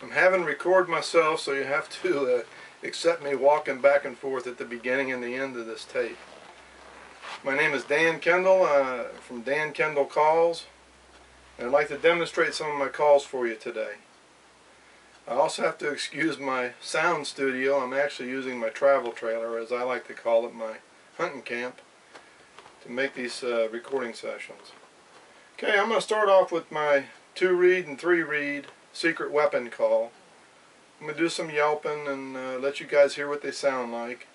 I'm having to record myself, so you have to accept me walking back and forth at the beginning and the end of this tape. My name is Dan Kendall from Dan Kendall Calls, and I'd like to demonstrate some of my calls for you today. I also have to excuse my sound studio. I'm actually using my travel trailer, as I like to call it, my hunting camp, to make these recording sessions. Okay, I'm going to start off with my 2-reed and 3-reed secret weapon call. I'm going to do some yelping and let you guys hear what they sound like,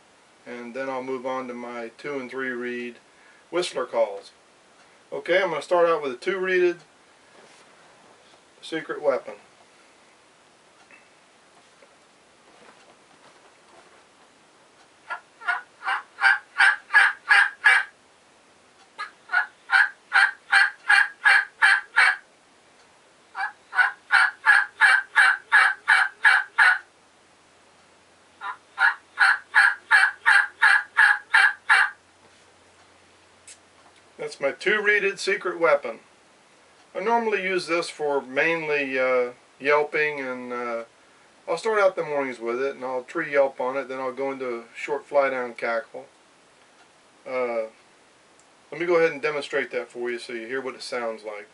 and then I'll move on to my 2 and 3-reed whistler calls. Okay, I'm going to start out with a 2-reeded secret weapon. That's my 2-reeded secret weapon. I normally use this for mainly yelping, and I'll start out the mornings with it, and I'll tree yelp on it, then I'll go into a short fly down cackle. Let me go ahead and demonstrate that for you so you hear what it sounds like.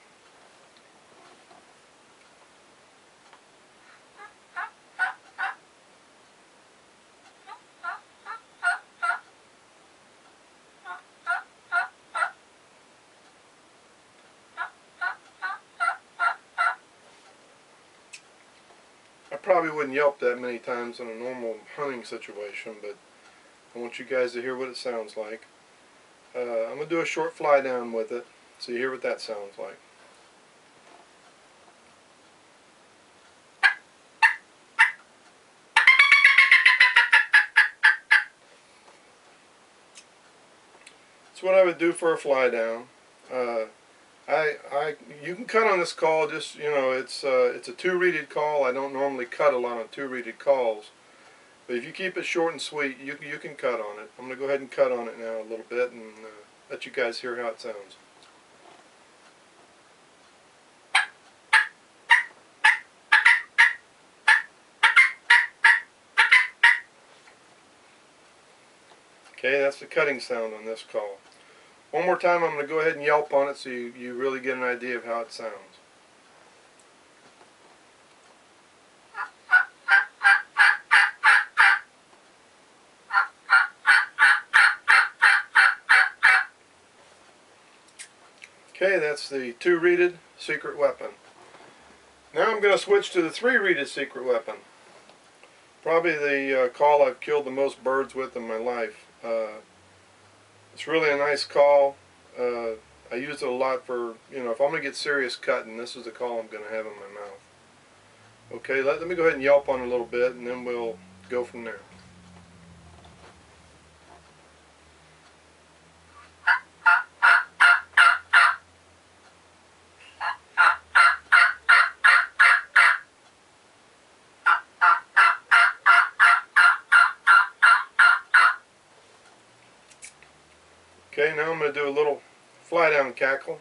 I probably wouldn't yelp that many times in a normal hunting situation, but I want you guys to hear what it sounds like. I'm going to do a short fly down with it so you hear what that sounds like. That's what I would do for a fly down. You can cut on this call. Just, you know, it's a 2-reeded call. I don't normally cut a lot on 2-reeded calls, but if you keep it short and sweet, you can cut on it. I'm going to go ahead and cut on it now a little bit and let you guys hear how it sounds. Okay, that's the cutting sound on this call. One more time, I'm going to go ahead and yelp on it so you really get an idea of how it sounds. Okay, that's the 2-reeded secret weapon. Now I'm going to switch to the 3-reeded secret weapon. Probably the call I've killed the most birds with in my life. It's really a nice call. I use it a lot for, you know, if I'm going to get serious cutting, this is the call I'm going to have in my mouth. Okay, let me go ahead and yelp on it a little bit, and then we'll go from there. Okay, now I'm going to do a little fly down cackle,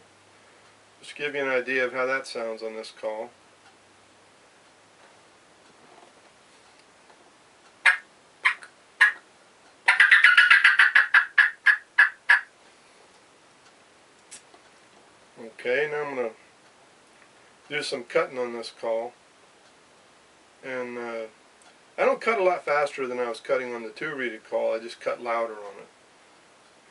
just to give you an idea of how that sounds on this call. Okay, now I'm going to do some cutting on this call, and I don't cut a lot faster than I was cutting on the 2-reeded call. I just cut louder on it.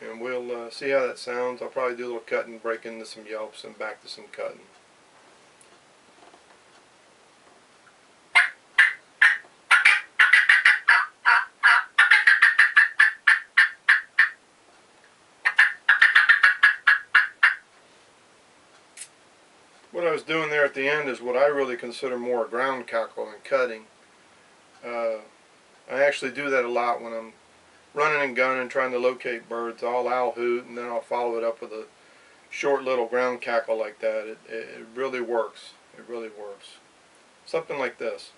And we'll see how that sounds. I'll probably do a little cutting, break into some yelps, and back to some cutting. What I was doing there at the end is what I really consider more a ground cackle than cutting. I actually do that a lot when I'm running and gunning, trying to locate birds. I'll owl hoot, and then I'll follow it up with a short little ground cackle like that. It really works. It really works. Something like this.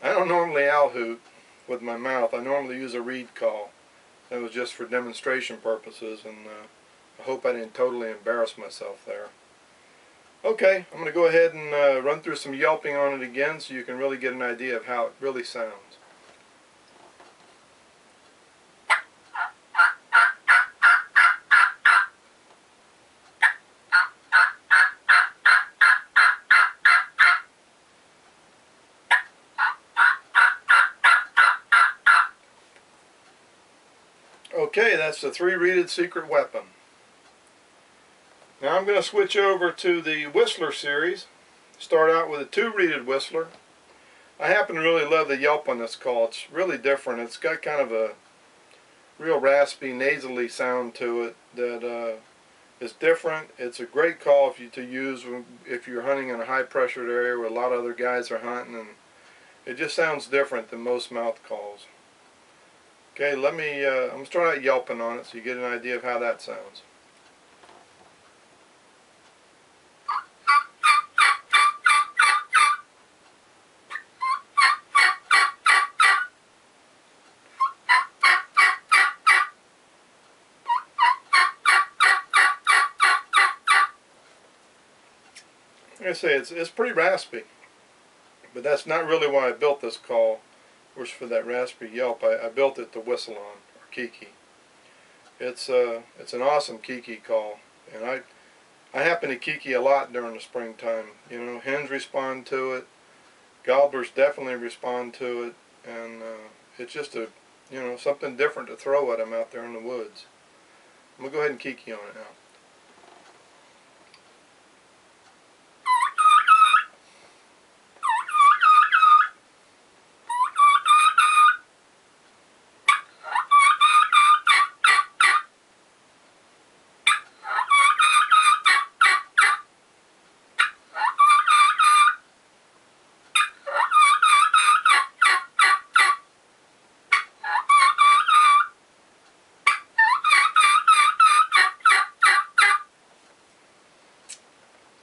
I don't normally owl hoot. with my mouth. I normally use a reed call. That was just for demonstration purposes, and I hope I didn't totally embarrass myself there. Okay, I'm going to go ahead and run through some yelping on it again so you can really get an idea of how it really sounds. Okay, that's the 3-reeded secret weapon. Now I'm going to switch over to the Whistler series. Start out with a 2-reeded Whistler. I happen to really love the yelp on this call. It's really different. It's got kind of a real raspy, nasally sound to it that is different. It's a great call to use if you're hunting in a high-pressured area where a lot of other guys are hunting, and it just sounds different than most mouth calls. Okay, I'm going to start out yelping on it so you get an idea of how that sounds. Like I say, it's pretty raspy, but that's not really why I built this call. Was for that raspy yelp. I built it to whistle on, or kiki. It's an awesome kiki call, and I happen to kiki a lot during the springtime. You know, hens respond to it, gobblers definitely respond to it, and it's just something different to throw at them out there in the woods. I'm gonna go ahead and kiki on it now.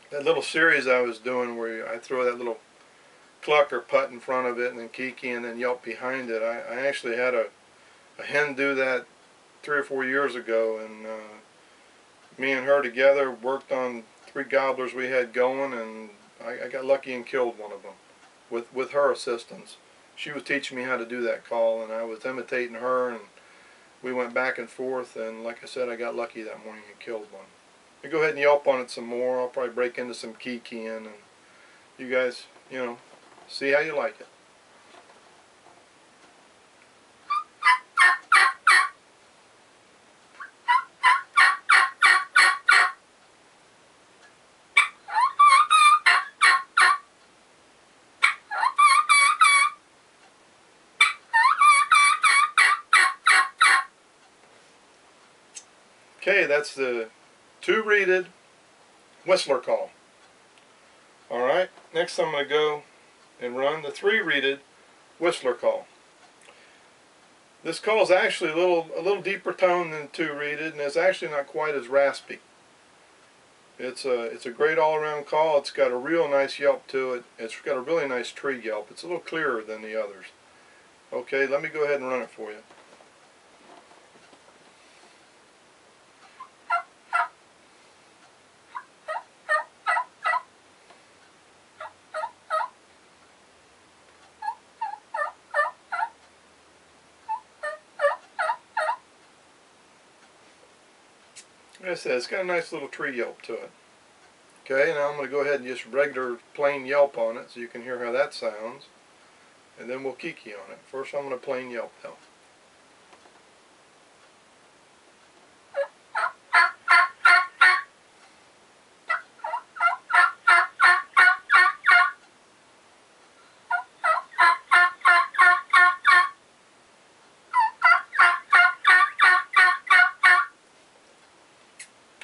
That little series I was doing where I throw that little cluck or putt in front of it and then kiki and then yelp behind it, I actually had a hen do that 3 or 4 years ago, and me and her together worked on 3 gobblers we had going, and I got lucky and killed one of them with her assistance. She was teaching me how to do that call, and I was imitating her, and we went back and forth, and like I said, I got lucky that morning and killed one. You go ahead and yelp on it some more. I'll probably break into some kikiing, and you guys, see how you like it. Okay, that's the 2-reeded Whistler call. Alright, next I'm going to go and run the 3-reeded Whistler call. This call is actually a little deeper tone than 2-reeded, and it's actually not quite as raspy. It's a great all-around call. It's got a real nice yelp to it. It's got a really nice tree yelp. It's a little clearer than the others. Okay, let me go ahead and run it for you. Like I said, it's got a nice little tree yelp to it. Okay, now I'm going to go ahead and just regular plain yelp on it so you can hear how that sounds. And then we'll kiki on it. First I'm going to plain yelp though.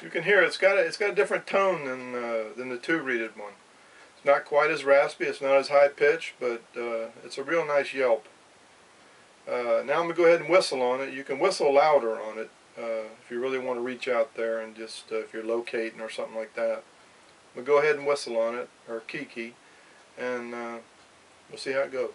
You can hear it's got a different tone than the 2-reeded one. It's not quite as raspy. It's not as high pitched, but it's a real nice yelp. Now I'm going to go ahead and whistle on it. You can whistle louder on it if you really want to reach out there and just if you're locating or something like that. We'll go ahead and whistle on it, or kiki, and we'll see how it goes.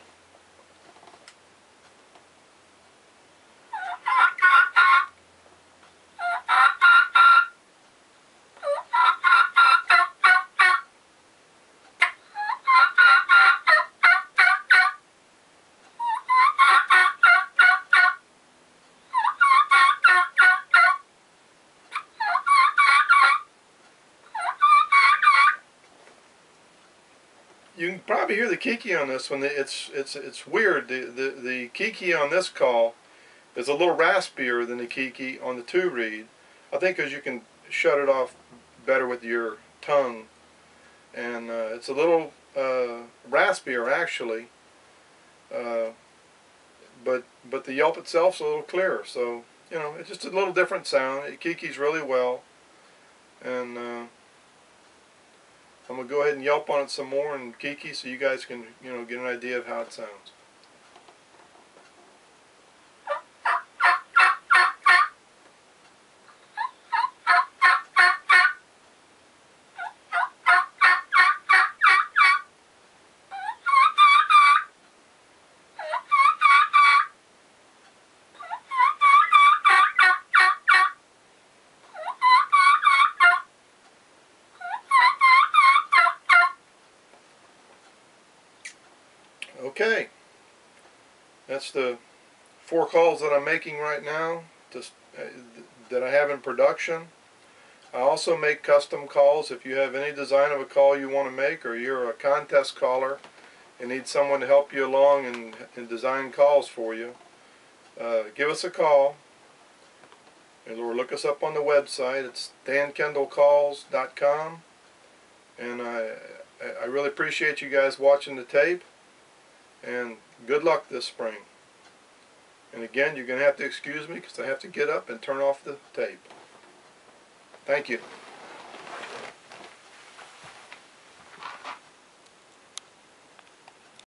You can probably hear the kiki on this one. It's weird. The kiki on this call is a little raspier than the kiki on the 2-reed. I think because you can shut it off better with your tongue, and it's a little raspier actually. But the yelp itself's a little clearer. So you know, it's just a little different sound. It kikis really well, and I'm gonna go ahead and yelp on it some more and kiki so you guys can, you know, get an idea of how it sounds. Okay, that's the 4 calls that I'm making right now, just that I have in production. I also make custom calls. If you have any design of a call you want to make, or you're a contest caller and need someone to help you along and design calls for you, give us a call, or look us up on the website. It's dankendallcalls.com, and I really appreciate you guys watching the tape. And good luck this spring. And again, you're going to have to excuse me because I have to get up and turn off the tape. Thank you.